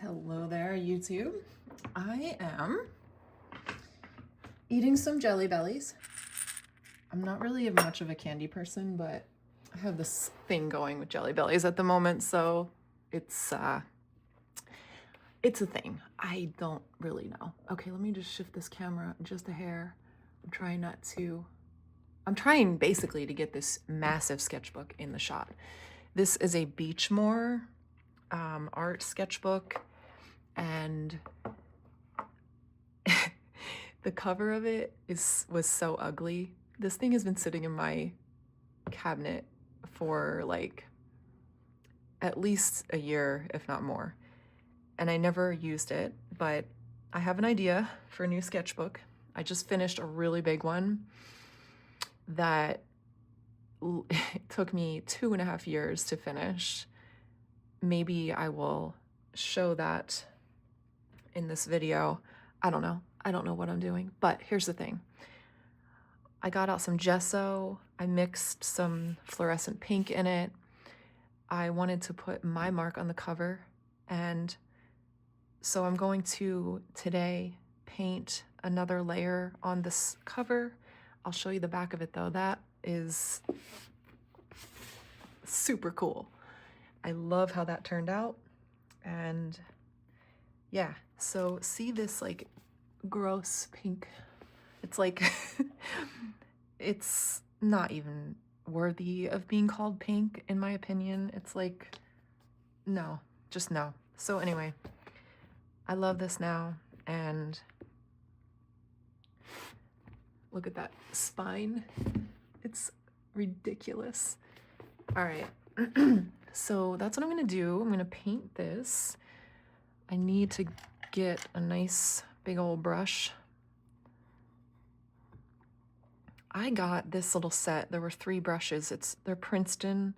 Hello there, YouTube. I am eating some Jelly Bellies. I'm not really much of a candy person, but I have this thing going with Jelly Bellies at the moment, so it's a thing. I don't really know. Okay, let me just shift this camera just a hair. I'm trying basically to get this massive sketchbook in the shot. This is a Beechmore Art sketchbook, and the cover of it was so ugly. This thing has been sitting in my cabinet for like at least a year, if not more, and I never used it, but I have an idea for a new sketchbook. I just finished a really big one that it took me 2.5 years to finish. Maybe I will show that in this video. I don't know what I'm doing, but here's the thing. I got out some gesso. I mixed some fluorescent pink in it. I wanted to put my mark on the cover, and so I'm going to today paint another layer on this cover. I'll show you the back of it though. That is super cool. I love how that turned out. And yeah, so see this like gross pink. It's like, it's not even worthy of being called pink in my opinion. It's like, no, just no. So anyway, I love this now, and look at that spine. It's ridiculous. All right. So that's what I'm gonna do. I'm gonna paint this. I need to get a nice big old brush. I got this little set. There were 3 brushes. They're Princeton.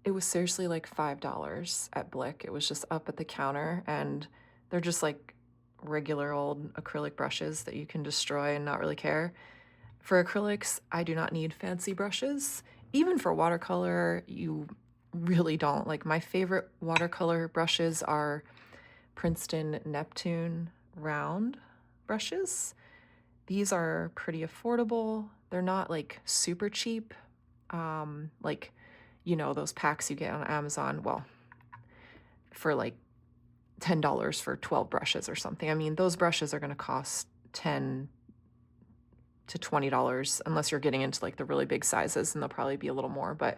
It was seriously like $5 at Blick. It was just up at the counter, and they're just like regular old acrylic brushes that you can destroy and not really care. For acrylics, I do not need fancy brushes. Even for watercolor, you really don't. Like, my favorite watercolor brushes are Princeton Neptune round brushes. These are pretty affordable. They're not like super cheap. Like, you know, those packs you get on Amazon, well, for like $10 for 12 brushes or something. I mean, those brushes are going to cost $10 to $20 unless you're getting into like the really big sizes, and they'll probably be a little more, but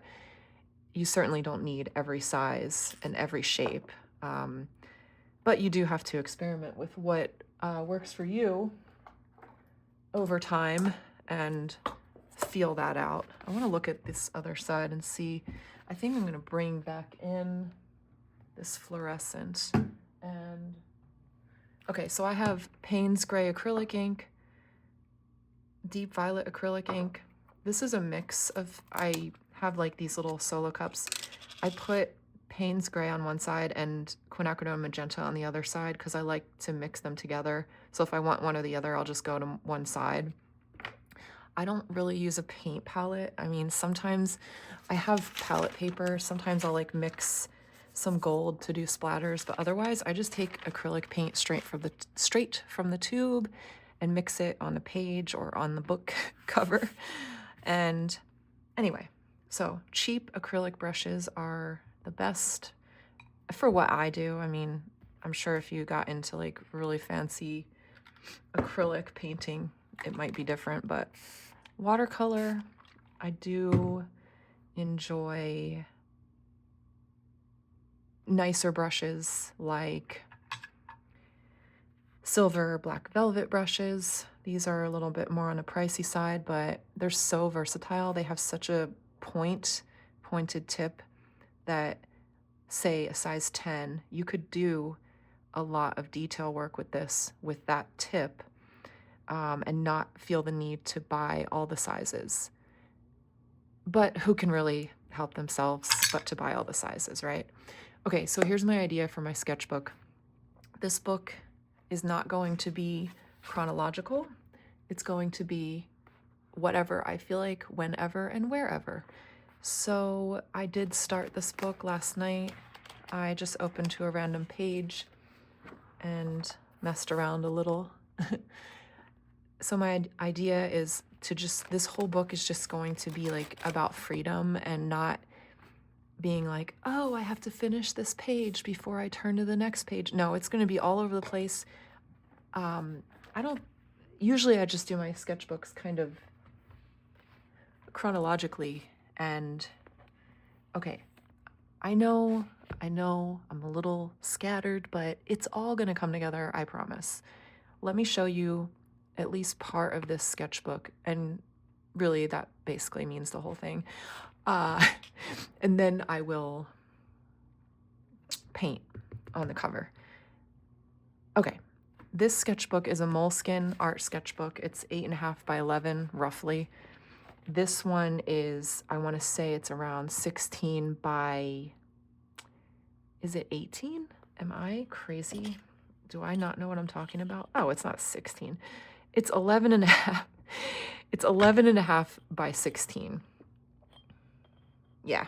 you certainly don't need every size and every shape. But you do have to experiment with what works for you over time and feel that out. I want to look at this other side and see. I think I'm going to bring back in this fluorescent. And okay, so I have Payne's Gray acrylic ink, deep violet acrylic ink. This is a mix of, I have like these little solo cups. I put Payne's Gray on one side and quinacridone magenta on the other side because I like to mix them together. So if I want one or the other, I'll just go to one side. I don't really use a paint palette. I mean, sometimes I have palette paper. Sometimes I'll like mix some gold to do splatters, but otherwise I just take acrylic paint straight from the tube and mix it on the page or on the book cover. And anyway, so cheap acrylic brushes are the best for what I do. I mean, I'm sure if you got into like really fancy acrylic painting, it might be different, but watercolor, I do enjoy nicer brushes like silver black velvet brushes. These are a little bit more on the pricey side, but they're so versatile. They have such a pointed tip that, say a size 10, you could do a lot of detail work with this, with that tip, and not feel the need to buy all the sizes. But who can really help themselves but to buy all the sizes, right? Okay, so here's my idea for my sketchbook. This book is not going to be chronological. It's going to be whatever I feel like, whenever and wherever. So I did start this book last night. I just opened to a random page and messed around a little. So my idea is to this whole book is just going to be like about freedom and not being like, oh, I have to finish this page before I turn to the next page. No, it's going to be all over the place. Usually I just do my sketchbooks kind of chronologically, and okay, I know I'm a little scattered, but it's all going to come together, I promise. Let me show you at least part of this sketchbook, and really that basically means the whole thing. And then I will paint on the cover. Okay, this sketchbook is a Moleskine Art sketchbook. It's 8.5 by 11, roughly. This one is, I want to say it's around 16 by, is it 18? Am I crazy? Do I not know what I'm talking about? Oh, it's not 16. It's 11 and a half. It's 11 and a half by 16. Yeah.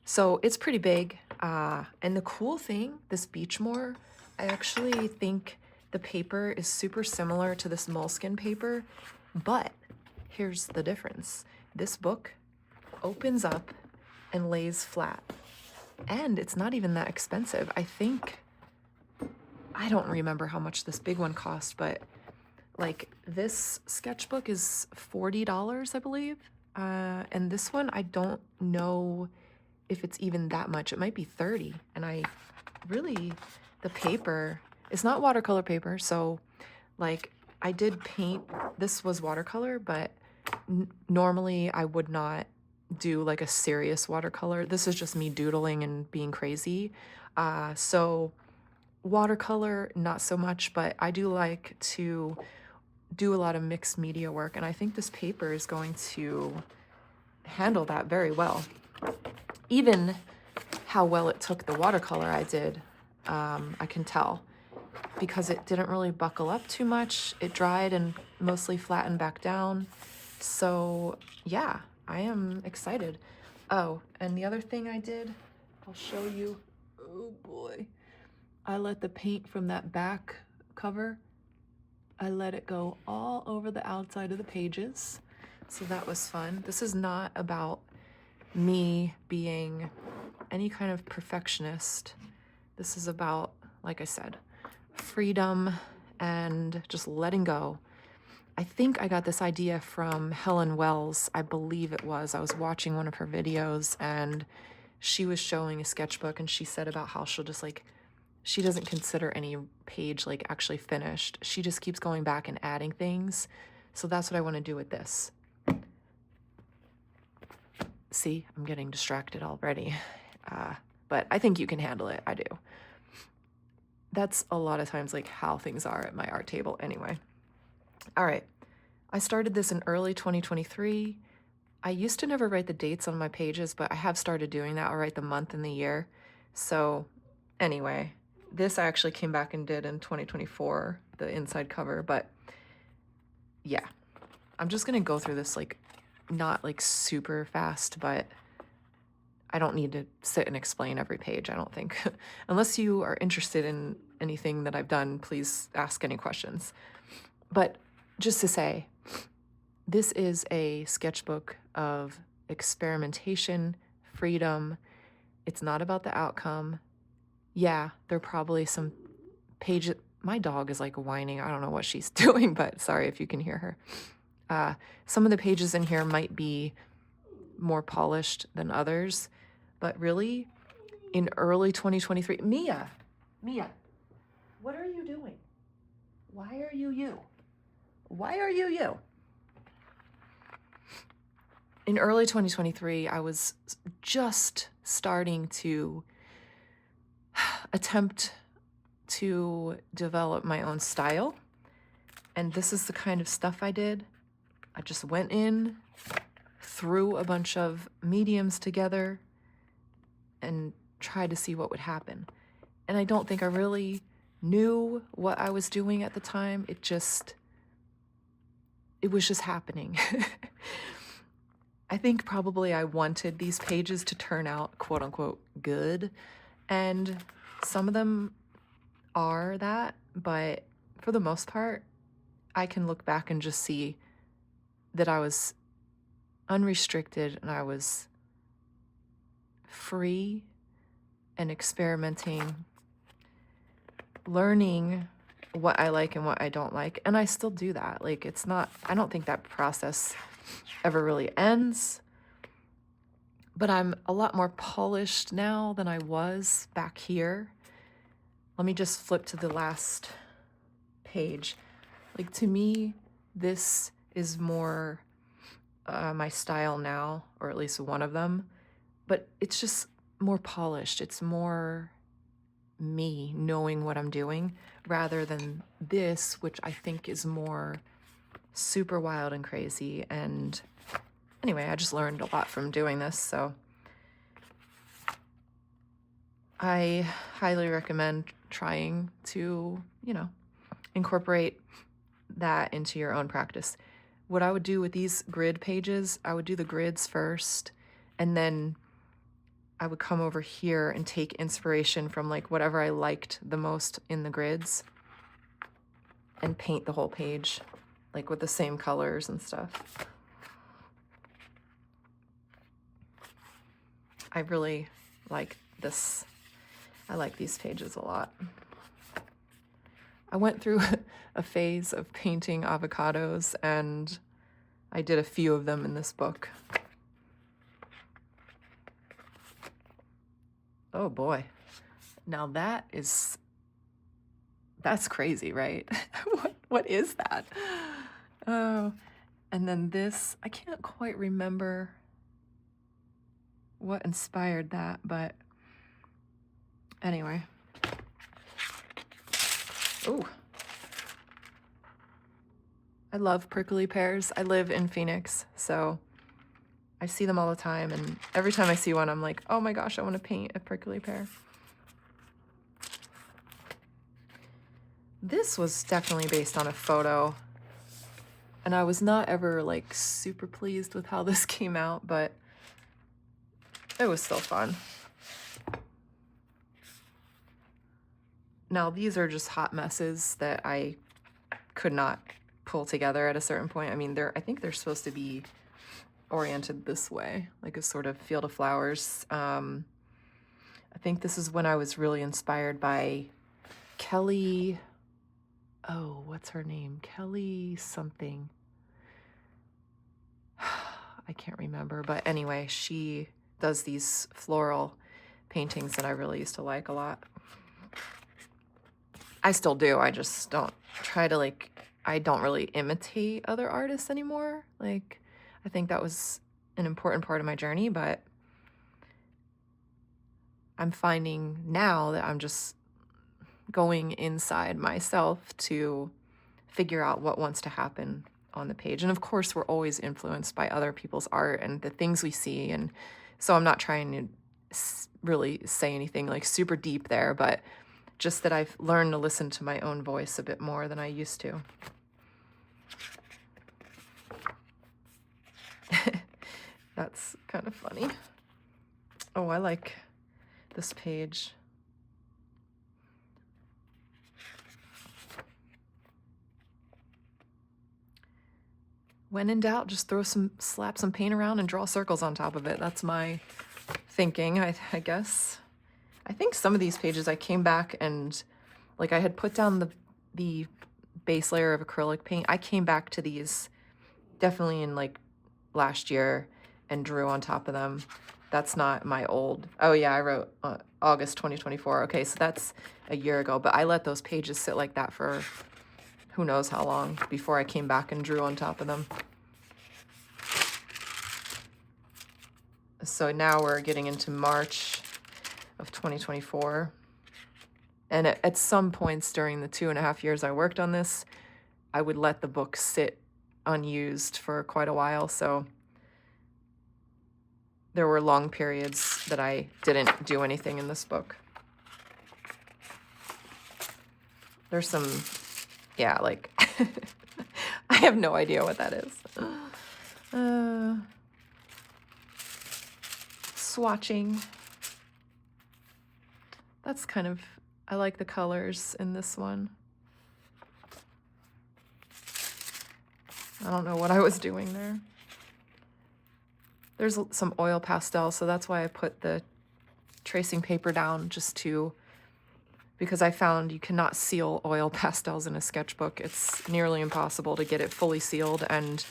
So it's pretty big. And the cool thing, this Beechmore, I actually think the paper is super similar to this Moleskine paper, but here's the difference. This book opens up and lays flat. And it's not even that expensive. I don't remember how much this big one cost, but like this sketchbook is $40, I believe. And this one, I don't know if it's even that much. It might be 30. And the paper, it's not watercolor paper. So like I did paint, this was watercolor, but normally I would not do like a serious watercolor. This is just me doodling and being crazy. So watercolor, not so much, but I do like to do a lot of mixed media work, and I think this paper is going to handle that very well. Even how well it took the watercolor I did, I can tell, because it didn't really buckle up too much. It dried and mostly flattened back down. So yeah, I am excited. Oh, and the other thing I did, I'll show you. Oh boy. I let the paint from that back cover, I let it go all over the outside of the pages. So that was fun. This is not about me being any kind of perfectionist. This is about, like I said, freedom and just letting go. I think I got this idea from Helen Wells. I believe it was. I was watching one of her videos and she was showing a sketchbook, and she said about how she'll just like, she doesn't consider any page like actually finished. She just keeps going back and adding things. So that's what I want to do with this. See, I'm getting distracted already. But I think you can handle it. I do. That's a lot of times like how things are at my art table anyway. All right. I started this in early 2023. I used to never write the dates on my pages, but I have started doing that. I'll write the month and the year. So anyway, this I actually came back and did in 2024, the inside cover, but yeah, I'm just going to go through this like not like super fast, but I don't need to sit and explain every page, I don't think. Unless you are interested in anything that I've done, please ask any questions. But just to say, this is a sketchbook of experimentation, freedom. It's not about the outcome. Yeah, there are probably some pages. My dog is like whining. I don't know what she's doing, but sorry if you can hear her. Some of the pages in here might be more polished than others, but really in early 2023, Mia, what are you doing? Why are you you? Why are you you? In early 2023, I was just starting to attempt to develop my own style. And this is the kind of stuff I did. I just went in, threw a bunch of mediums together, and tried to see what would happen. And I don't think I really knew what I was doing at the time. It was just happening. I think probably I wanted these pages to turn out quote unquote good. And some of them are that, but for the most part, I can look back and just see that I was unrestricted and I was free and experimenting, learning what I like and what I don't like. And I still do that. Like, it's not, I don't think that process ever really ends, but I'm a lot more polished now than I was back here. Let me just flip to the last page. Like, to me, this is more my style now, or at least one of them, but it's just more polished. It's more me knowing what I'm doing rather than this, which I think is more super wild and crazy. And anyway, I just learned a lot from doing this, so I highly recommend trying to, incorporate that into your own practice. What I would do with these grid pages, I would do the grids first, and then I would come over here and take inspiration from like whatever I liked the most in the grids and paint the whole page like with the same colors and stuff. I really like this. I like these pages a lot. I went through a phase of painting avocados, and I did a few of them in this book. Oh boy. Now that's crazy, right? What is that? Oh, and then this, I can't quite remember what inspired that, but anyway. Oh, I love prickly pears. I live in Phoenix, so I see them all the time, and every time I see one, I'm like, oh my gosh, I want to paint a prickly pear. This was definitely based on a photo, and I was not ever like super pleased with how this came out, but it was still fun. Now, these are just hot messes that I could not pull together at a certain point. I mean, I think they're supposed to be oriented this way, like a sort of field of flowers. I think this is when I was really inspired by Kelly. Oh, what's her name? Kelly something. I can't remember, but anyway, she does these floral paintings that I really used to like a lot. I still do. I just don't try to I don't really imitate other artists anymore. Like, I think that was an important part of my journey, but I'm finding now that I'm just going inside myself to figure out what wants to happen on the page. And of course, we're always influenced by other people's art and the things we see. And so I'm not trying to really say anything like super deep there, but just that I've learned to listen to my own voice a bit more than I used to. That's kind of funny. Oh, I like this page. When in doubt, just slap some paint around and draw circles on top of it. That's my thinking, I guess. I think some of these pages I came back and I had put down the base layer of acrylic paint. I came back to these definitely in last year and drew on top of them. That's not my old, oh yeah, I wrote August 2024. Okay, so that's a year ago, but I let those pages sit like that for who knows how long before I came back and drew on top of them. So now we're getting into March of 2024. And at some points during the 2.5 years I worked on this, I would let the book sit unused for quite a while. So there were long periods that I didn't do anything in this book. There's some, yeah, I have no idea what that is. Swatching. That's kind of, I like the colors in this one. I don't know what I was doing there. There's some oil pastel, so that's why I put the tracing paper down because I found you cannot seal oil pastels in a sketchbook. It's nearly impossible to get it fully sealed and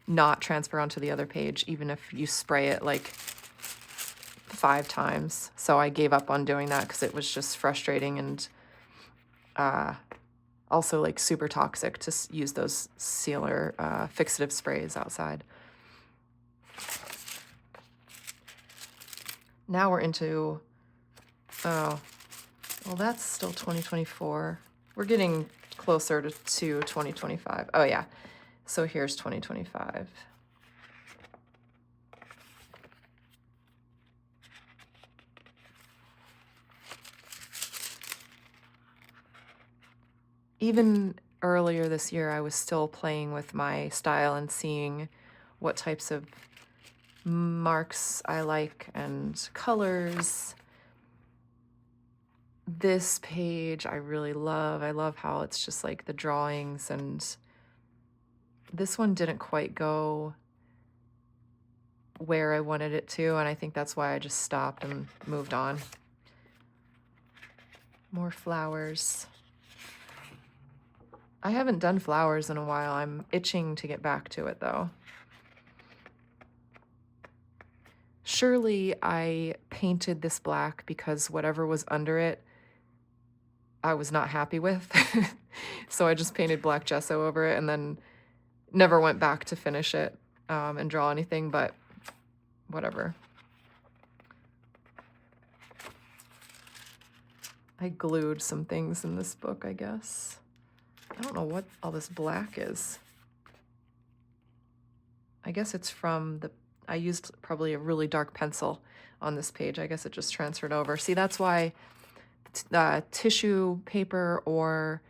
not transfer onto the other page, even if you spray it like 5 times. So I gave up on doing that because it was just frustrating and also like super toxic to use those sealer fixative sprays outside. Now we're into, oh, well, that's still 2024. We're getting closer to 2025. Oh, yeah. So here's 2025. Even earlier this year, I was still playing with my style and seeing what types of marks I like and colors. This page I really love. I love how it's just like the drawings, and this one didn't quite go where I wanted it to, and I think that's why I just stopped and moved on. More flowers. I haven't done flowers in a while. I'm itching to get back to it though. Surely I painted this black because whatever was under it, I was not happy with. So I just painted black gesso over it and then never went back to finish it and draw anything, but whatever. I glued some things in this book, I guess. I don't know what all this black is. I guess it's from I used probably a really dark pencil on this page. I guess it just transferred over. See, that's why tissue paper or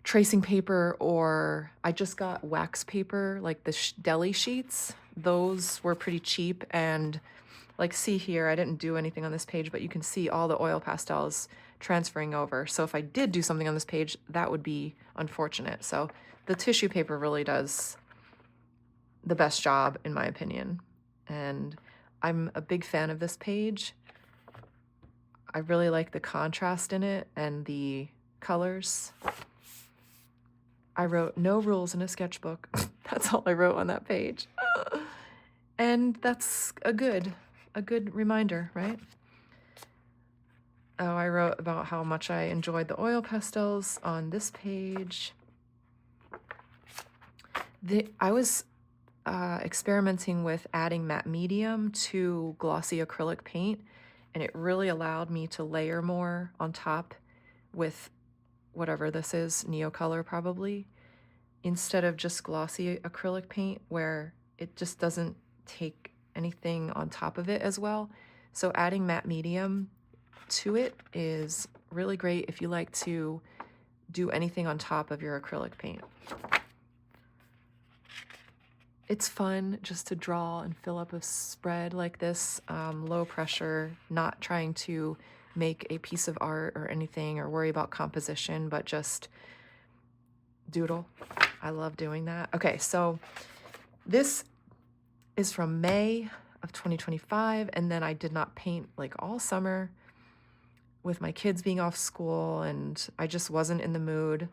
tracing paper, or I just got wax paper, like the deli sheets. Those were pretty cheap, and like, see here, I didn't do anything on this page, but you can see all the oil pastels transferring over. So if I did do something on this page, that would be unfortunate. So the tissue paper really does the best job, in my opinion. And I'm a big fan of this page. I really like the contrast in it and the colors. I wrote no rules in a sketchbook. That's all I wrote on that page. And that's a good reminder, right? Oh, I wrote about how much I enjoyed the oil pastels on this page. I was experimenting with adding matte medium to glossy acrylic paint, and it really allowed me to layer more on top with whatever this is, Neocolor probably, instead of just glossy acrylic paint where it just doesn't take anything on top of it as well. So adding matte medium to it is really great if you like to do anything on top of your acrylic paint. It's fun just to draw and fill up a spread like this, low pressure, not trying to make a piece of art or anything or worry about composition, but just doodle. I love doing that. Okay, so this is from May of 2025, and then I did not paint like all summer with my kids being off school, and I just wasn't in the mood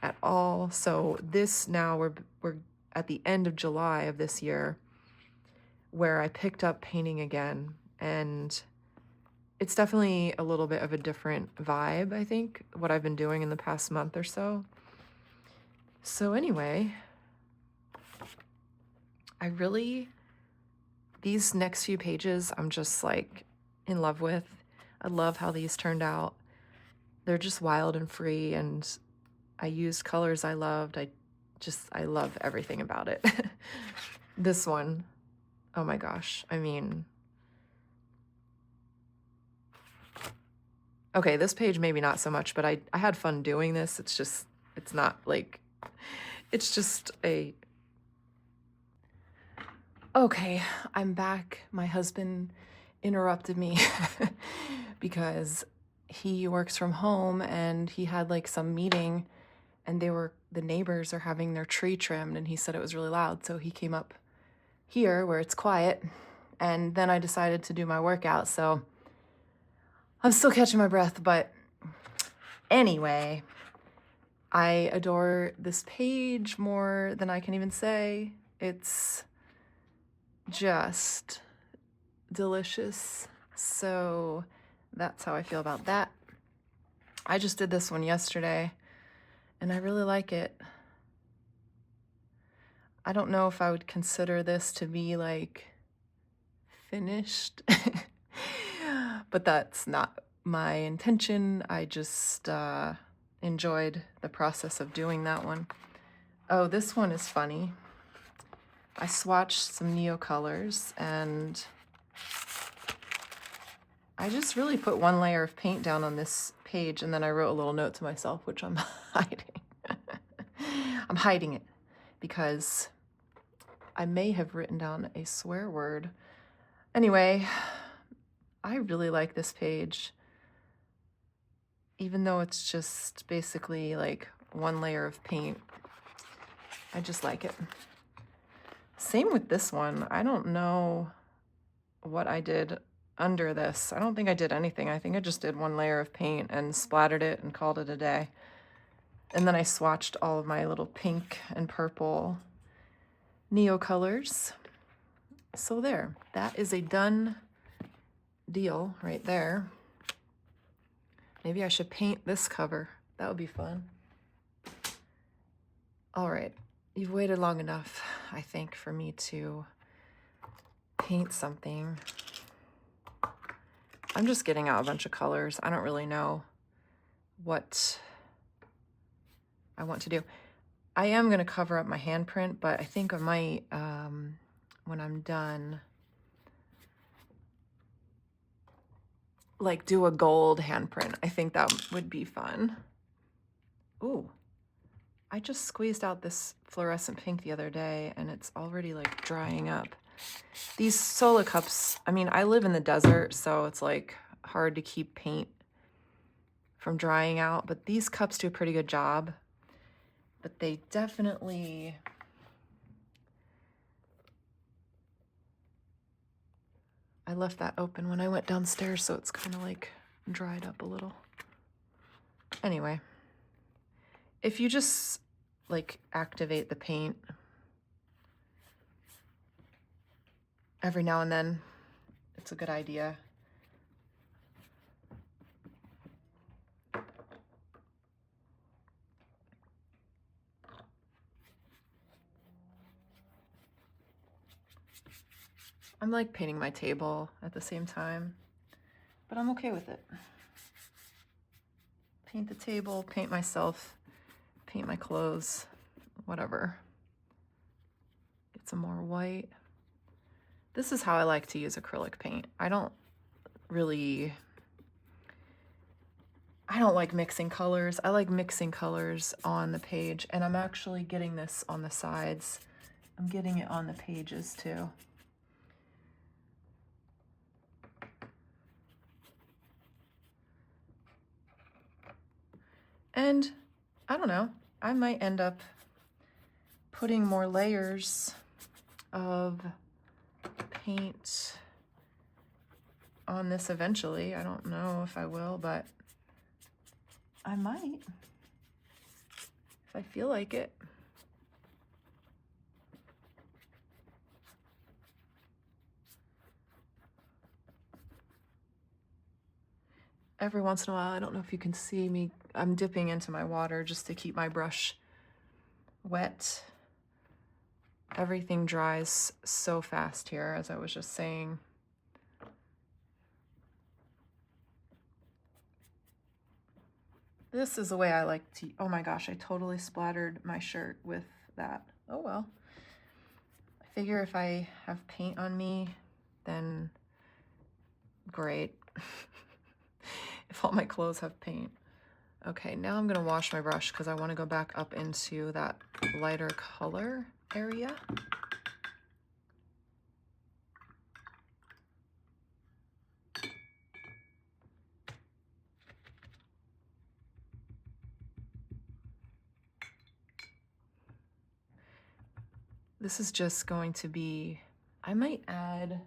at all. So this now we're at the end of July of this year where I picked up painting again, and it's definitely a little bit of a different vibe, I think, what I've been doing in the past month or so. So anyway, these next few pages I'm just like in love with. I love how these turned out. They're just wild and free, and I used colors I loved. I love everything about it. This one, oh my gosh, I mean, okay, this page maybe not so much, but I had fun doing this. It's not like, it's just okay, I'm back. My husband interrupted me because he works from home and he had like some meeting and the neighbors are having their tree trimmed and he said it was really loud. So he came up here where it's quiet, and then I decided to do my workout. So I'm still catching my breath, but anyway, I adore this page more than I can even say. It's just delicious. So that's how I feel about that. I just did this one yesterday and I really like it. I don't know if I would consider this to be like finished, but that's not my intention. I just enjoyed the process of doing that one. Oh, this one is funny. I swatched some Neocolors and I just really put one layer of paint down on this page and then I wrote a little note to myself, which I'm hiding. I'm hiding it because I may have written down a swear word. Anyway, I really like this page, even though it's just basically like one layer of paint. I just like it. Same with this one. I don't know what I did under this. I don't think I did anything. I think I just did one layer of paint and splattered it and called it a day. And then I swatched all of my little pink and purple Neocolors. So there, that is a done deal right there. Maybe I should paint this cover. That would be fun. All right, you've waited long enough, I think, for me to paint something. I'm just getting out a bunch of colors. I don't really know what I want to do. I am going to cover up my handprint, but I think I might, when I'm done, like do a gold handprint. I think that would be fun. Ooh, I just squeezed out this fluorescent pink the other day and it's already like drying up. These Solo cups, I mean, I live in the desert, so it's like hard to keep paint from drying out, but these cups do a pretty good job. But they definitely, I left that open when I went downstairs, so it's kind of like dried up a little. Anyway, if you just like activate the paint every now and then, it's a good idea. I'm like painting my table at the same time, but I'm okay with it. Paint the table, paint myself, paint my clothes, whatever. Get some more white. This is how I like to use acrylic paint. I don't like mixing colors. I like mixing colors on the page, and I'm actually getting this on the sides. I'm getting it on the pages too. And I don't know, I might end up putting more layers of paint on this eventually. I don't know if I will, but I might if I feel like it. Every once in a while, I don't know if you can see me, I'm dipping into my water just to keep my brush wet. Everything dries so fast here, as I was just saying. This is the way I like to, oh my gosh, I totally splattered my shirt with that. Oh well. I figure if I have paint on me, then great. If all my clothes have paint. Okay, now I'm gonna wash my brush because I want to go back up into that lighter color area. This is just going to be, I might add,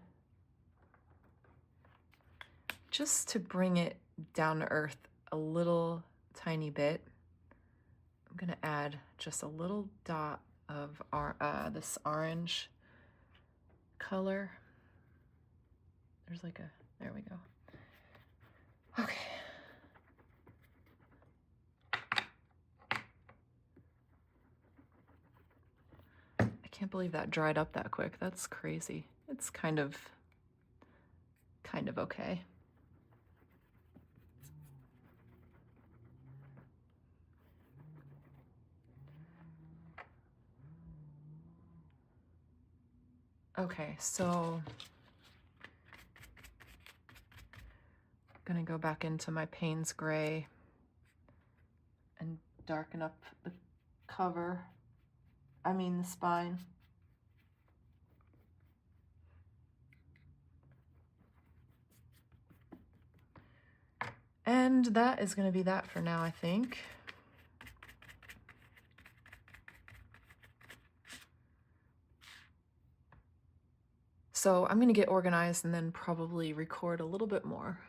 just to bring it down to earth a little tiny bit, I'm gonna add just a little dot of this orange color. There's like a, there we go. Okay. I can't believe that dried up that quick. That's crazy. It's kind of okay. Okay, so I'm gonna go back into my Payne's Gray and darken up the cover. I mean the spine. And that is gonna be that for now, I think. So I'm gonna get organized and then probably record a little bit more.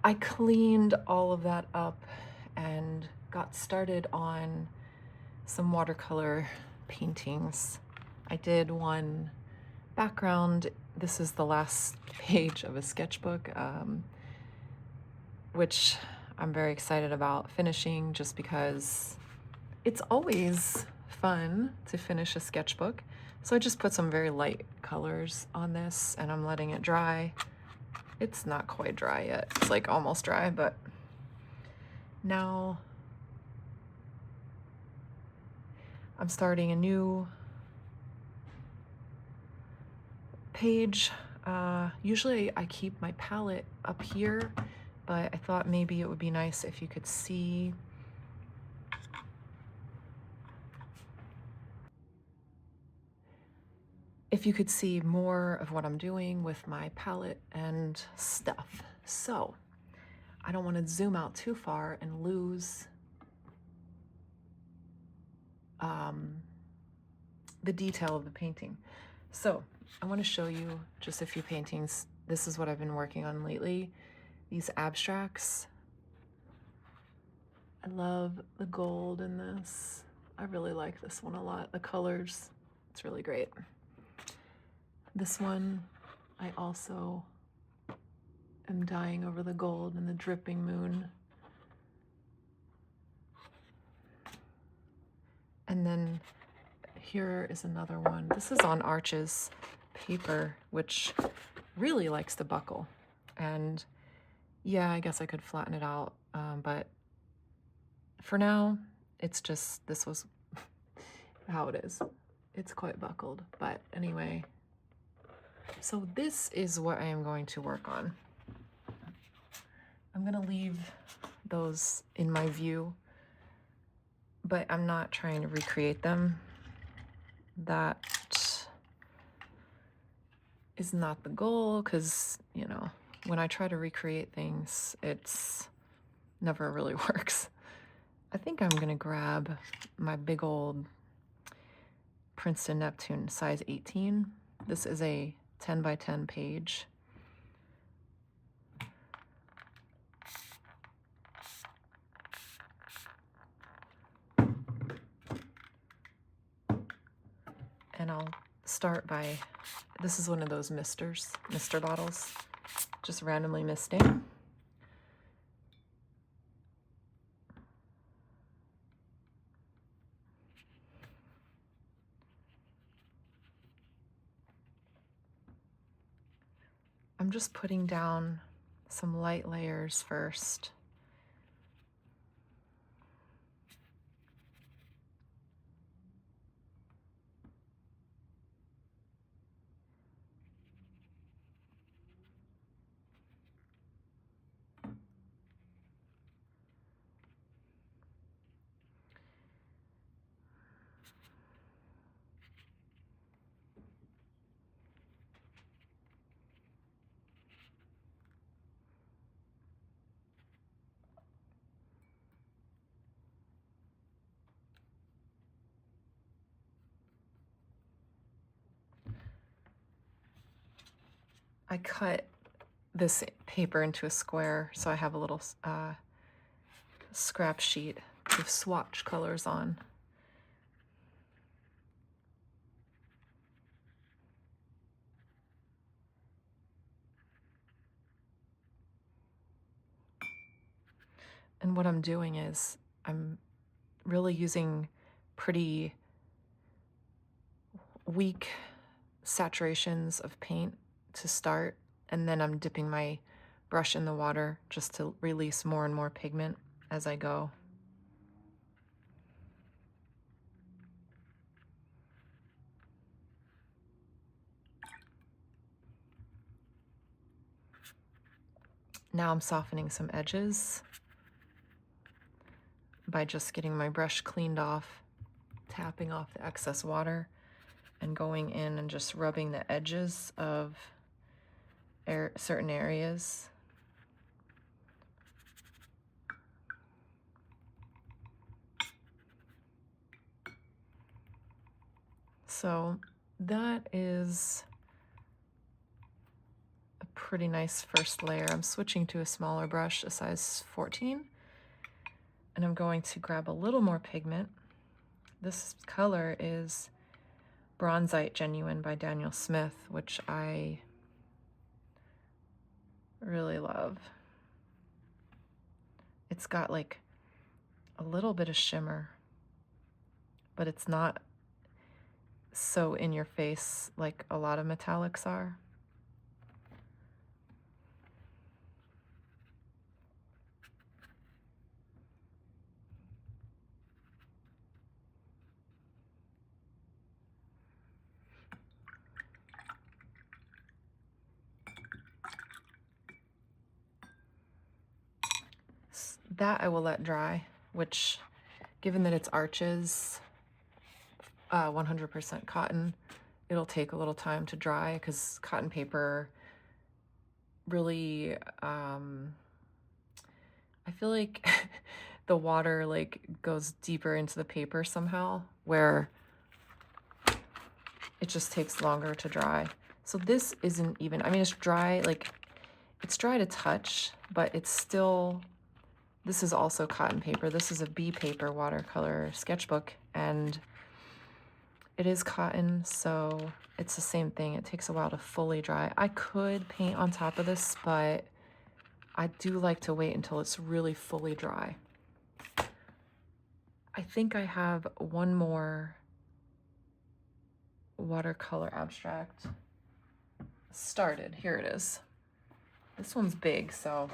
I cleaned all of that up and got started on some watercolor paintings. I did one background. This is the last page of a sketchbook, which I'm very excited about finishing just because it's always fun to finish a sketchbook. So I just put some very light colors on this and I'm letting it dry. It's not quite dry yet. It's like almost dry, but now I'm starting a new page. Usually I keep my palette up here, but I thought maybe it would be nice if you could see more of what I'm doing with my palette and stuff. So I don't want to zoom out too far and lose the detail of the painting. So I want to show you just a few paintings. This is what I've been working on lately. These abstracts. I love the gold in this. I really like this one a lot. The colors, it's really great. This one, I also am dying over the gold and the dripping moon. And then here is another one. This is on Arches paper, which really likes to buckle. And yeah, I guess I could flatten it out, but for now, it's just, this was how it is. It's quite buckled, but anyway. So this is what I am going to work on. I'm gonna leave those in my view, but I'm not trying to recreate them. That is not the goal, because, you know, when I try to recreate things, it's never really works. I think I'm gonna grab my big old Princeton Neptune size 18. This is a 10 by 10 page. And I'll start by, this is one of those mister bottles, just randomly misting. I'm just putting down some light layers first. I cut this paper into a square, so I have a little scrap sheet with swatch colors on. And what I'm doing is I'm really using pretty weak saturations of paint to start, and then I'm dipping my brush in the water just to release more and more pigment as I go. Now I'm softening some edges by just getting my brush cleaned off, tapping off the excess water, and going in and just rubbing the edges of certain areas. So that is a pretty nice first layer. I'm switching to a smaller brush, a size 14, and I'm going to grab a little more pigment. This color is Bronzite Genuine by Daniel Smith, which I really love. It's got like a little bit of shimmer, but it's not so in your face like a lot of metallics are. That I will let dry, which, given that it's arches, 100% cotton, it'll take a little time to dry because cotton paper really, I feel like the water like goes deeper into the paper somehow, where it just takes longer to dry. So this isn't even, I mean, it's dry, like it's dry to touch, but it's still, this is also cotton paper. This is a bee paper watercolor sketchbook, and it is cotton, so it's the same thing. It takes a while to fully dry. I could paint on top of this, but I do like to wait until it's really fully dry. I think I have one more watercolor abstract started. Here it is. This one's big, so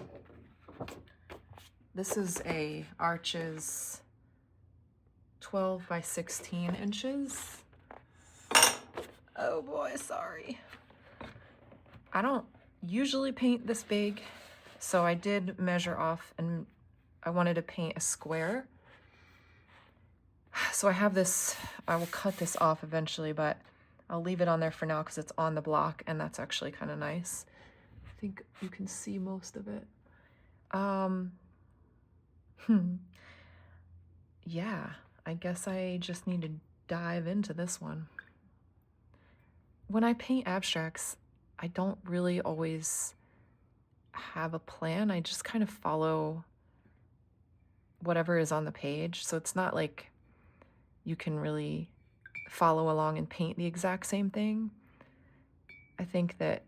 this is a Arches 12 by 16 inches. Oh boy, sorry. I don't usually paint this big, so I did measure off and I wanted to paint a square. So I have this, I will cut this off eventually, but I'll leave it on there for now because it's on the block, and that's actually kind of nice. I think you can see most of it. Yeah, I guess I just need to dive into this one. When I paint abstracts, I don't really always have a plan. I just kind of follow whatever is on the page. So it's not like you can really follow along and paint the exact same thing. I think that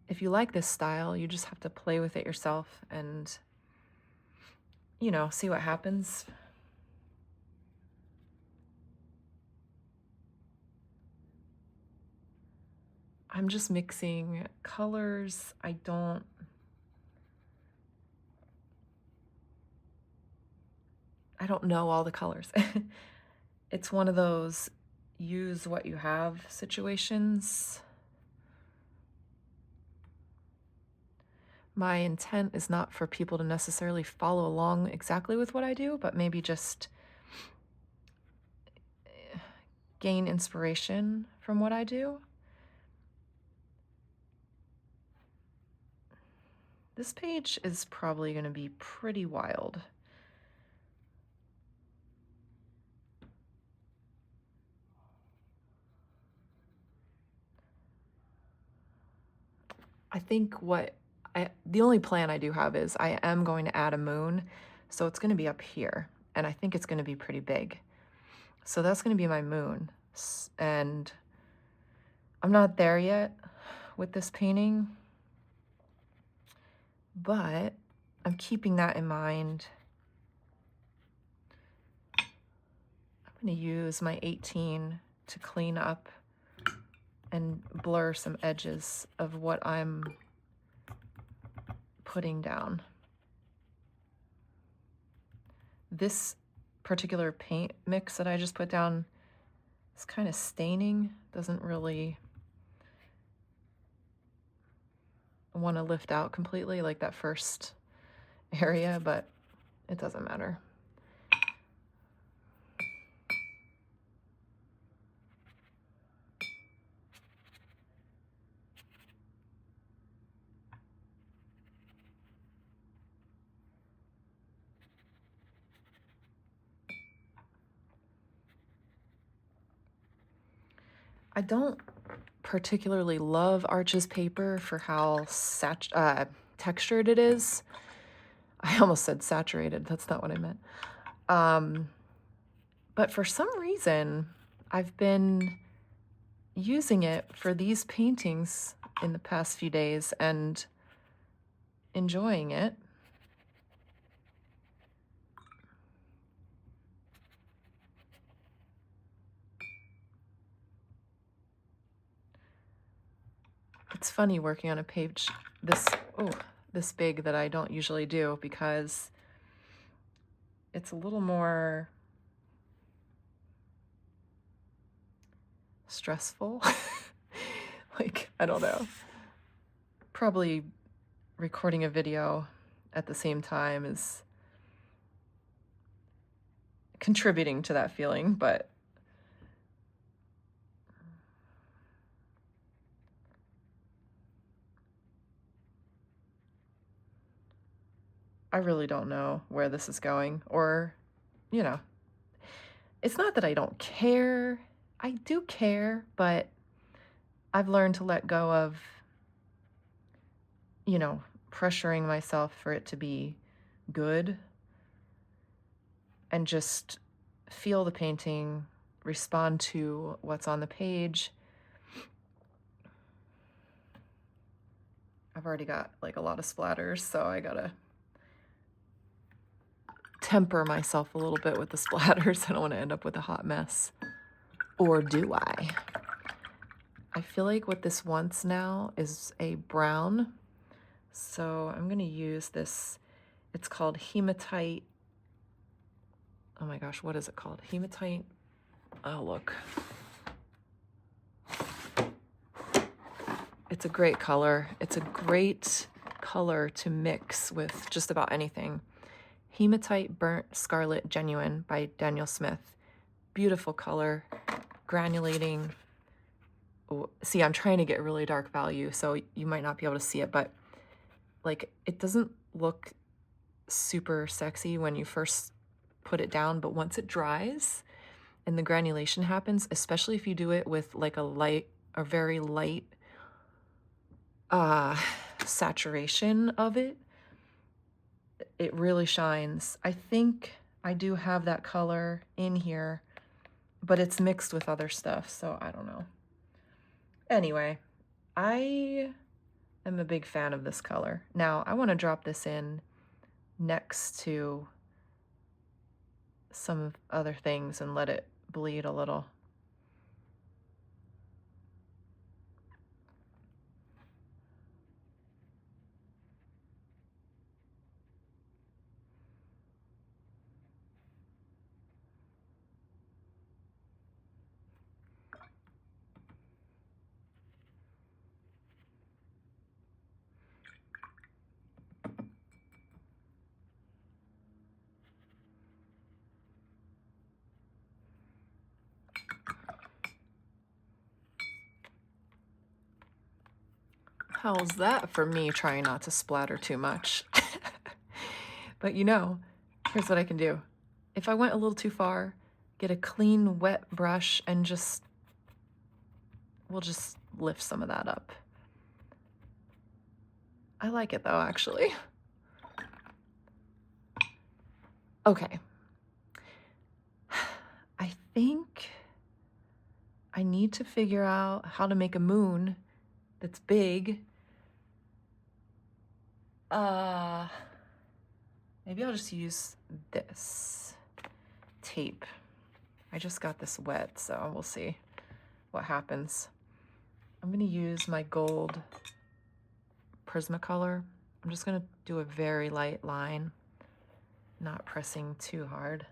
if you like this style, you just have to play with it yourself and, you know, see what happens. I'm just mixing colors. I don't know all the colors. It's one of those use what you have situations. My intent is not for people to necessarily follow along exactly with what I do, but maybe just gain inspiration from what I do. This page is probably going to be pretty wild. I think the only plan I do have is I am going to add a moon, so it's going to be up here, and I think it's going to be pretty big. So that's going to be my moon, and I'm not there yet with this painting, but I'm keeping that in mind. I'm going to use my 18 to clean up and blur some edges of what I'm putting down. This particular paint mix that I just put down is kind of staining, doesn't really want to lift out completely like that first area, but it doesn't matter. I don't particularly love Arches paper for how textured it is. I almost said saturated. That's not what I meant. But for some reason, I've been using it for these paintings in the past few days and enjoying it. It's funny working on a page this big that I don't usually do because it's a little more stressful. Like, I don't know. Probably recording a video at the same time is contributing to that feeling, but I really don't know where this is going, or, you know, it's not that I don't care. I do care, but I've learned to let go of, pressuring myself for it to be good and just feel the painting, respond to what's on the page. I've already got like a lot of splatters, so I gotta temper myself a little bit with the splatters. I don't want to end up with a hot mess. Or do I? I feel like what this wants now is a brown. So I'm going to use this. It's called hematite. Oh my gosh, what is it called? Hematite. Oh, look. It's a great color. It's a great color to mix with just about anything. Hematite Burnt Scarlet Genuine by Daniel Smith. Beautiful color, granulating. Oh, see, I'm trying to get really dark value, so you might not be able to see it, but like it doesn't look super sexy when you first put it down, but once it dries and the granulation happens, especially if you do it with like a very light saturation of it, it really shines. I think I do have that color in here, but it's mixed with other stuff, so I don't know. Anyway, I am a big fan of this color. Now, I want to drop this in next to some other things and let it bleed a little. How's that for me trying not to splatter too much? But here's what I can do. If I went a little too far, get a clean, wet brush and we'll just lift some of that up. I like it though, actually. Okay. I think I need to figure out how to make a moon that's big. Maybe I'll just use this tape. I just got this wet, so we'll see what happens. I'm gonna use my gold Prismacolor. I'm just gonna do a very light line, not pressing too hard.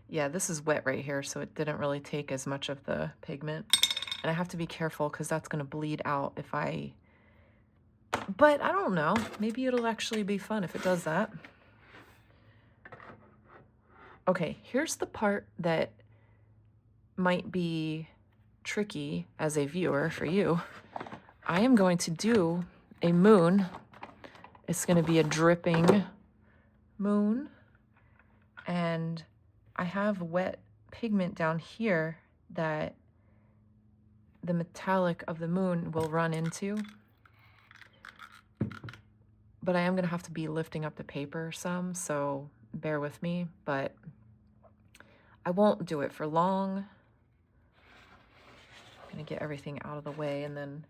Yeah, this is wet right here, so it didn't really take as much of the pigment. And I have to be careful because that's gonna bleed out if I, but I don't know. Maybe it'll actually be fun if it does that. Okay, here's the part that might be tricky as a viewer for you. I am going to do a moon. It's going to be a dripping moon. And I have wet pigment down here that the metallic of the moon will run into. But I am going to have to be lifting up the paper some, so bear with me. But I won't do it for long. I'm going to get everything out of the way and then,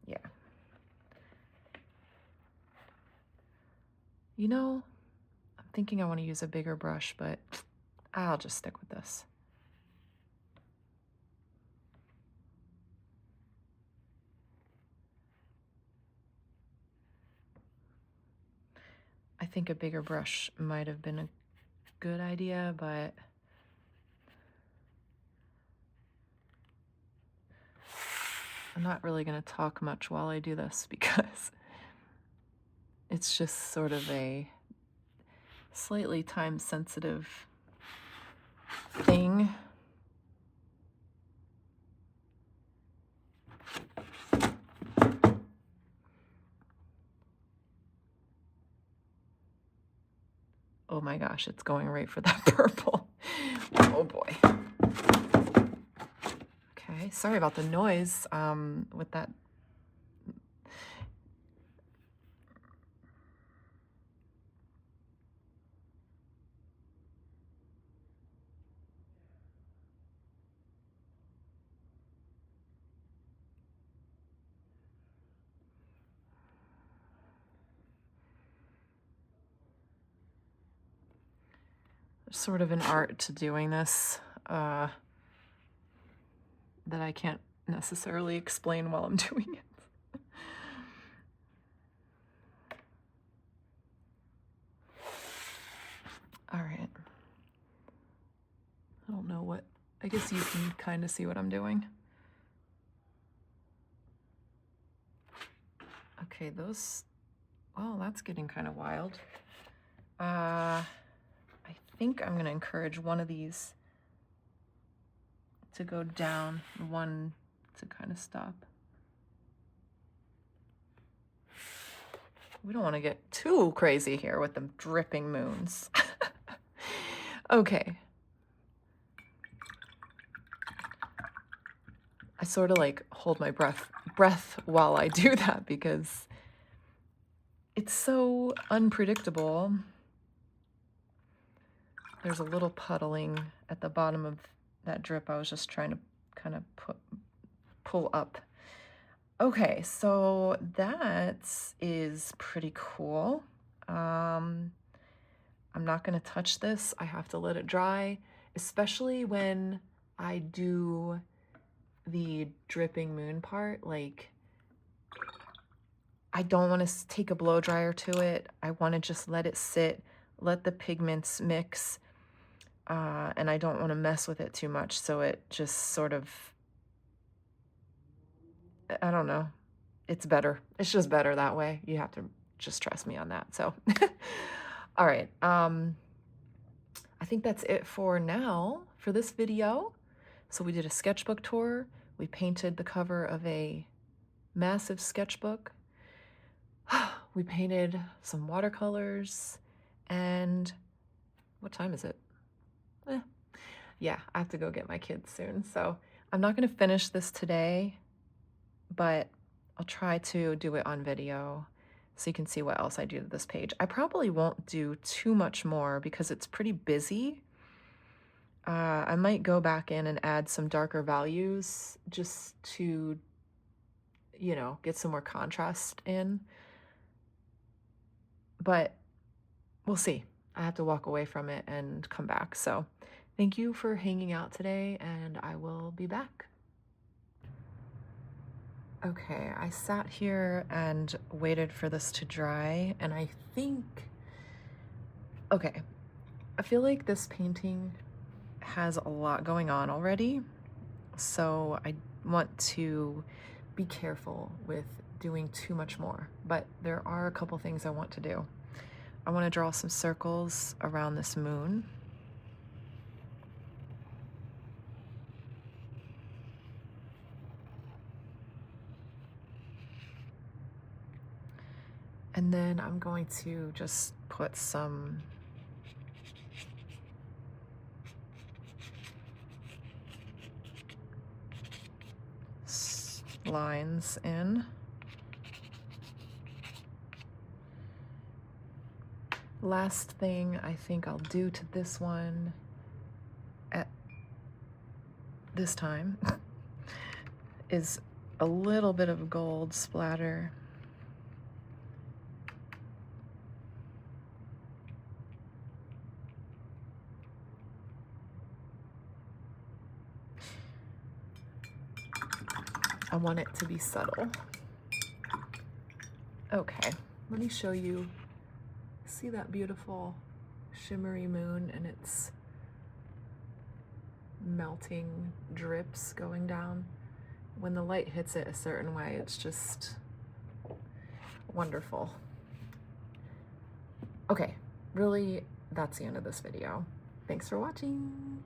yeah. You know, I'm thinking I want to use a bigger brush, but I'll just stick with this. I think a bigger brush might have been a good idea, but I'm not really going to talk much while I do this because it's just sort of a slightly time-sensitive thing. Oh my gosh, it's going right for that purple. Oh boy. Okay, sorry about the noise with that. There's sort of an art to doing this that I can't necessarily explain while I'm doing it. All right. I don't know what, I guess you can kind of see what I'm doing. Okay, those, oh, that's getting kind of wild. I think I'm gonna encourage one of these to go down, one to kind of stop. We don't want to get too crazy here with the dripping moons. Okay. I sort of like hold my breath while I do that because it's so unpredictable. There's a little puddling at the bottom of that drip. I was just trying to kind of pull up. Okay, so that is pretty cool. I'm not gonna touch this. I have to let it dry, especially when I do the dripping moon part. Like, I don't want to take a blow dryer to it. I want to just let it sit, let the pigments mix, and I don't want to mess with it too much, so it just sort of, I don't know, it's better. It's just better that way. You have to just trust me on that. So, all right. I think that's it for now for this video. So we did a sketchbook tour. We painted the cover of a massive sketchbook. We painted some watercolors, and what time is it? Yeah, I have to go get my kids soon. So I'm not going to finish this today, but I'll try to do it on video so you can see what else I do to this page. I probably won't do too much more because it's pretty busy. I might go back in and add some darker values just to, get some more contrast in. But we'll see. I have to walk away from it and come back. So thank you for hanging out today, and I will be back. Okay, I sat here and waited for this to dry, and I think, okay, I feel like this painting has a lot going on already, so I want to be careful with doing too much more, but there are a couple things I want to do. I want to draw some circles around this moon. And then I'm going to just put some lines in. Last thing I think I'll do to this one at this time is a little bit of gold splatter. I want it to be subtle. Okay, let me show you. See that beautiful shimmery moon and its melting drips going down? When the light hits it a certain way, it's just wonderful. Okay, really, that's the end of this video. Thanks for watching.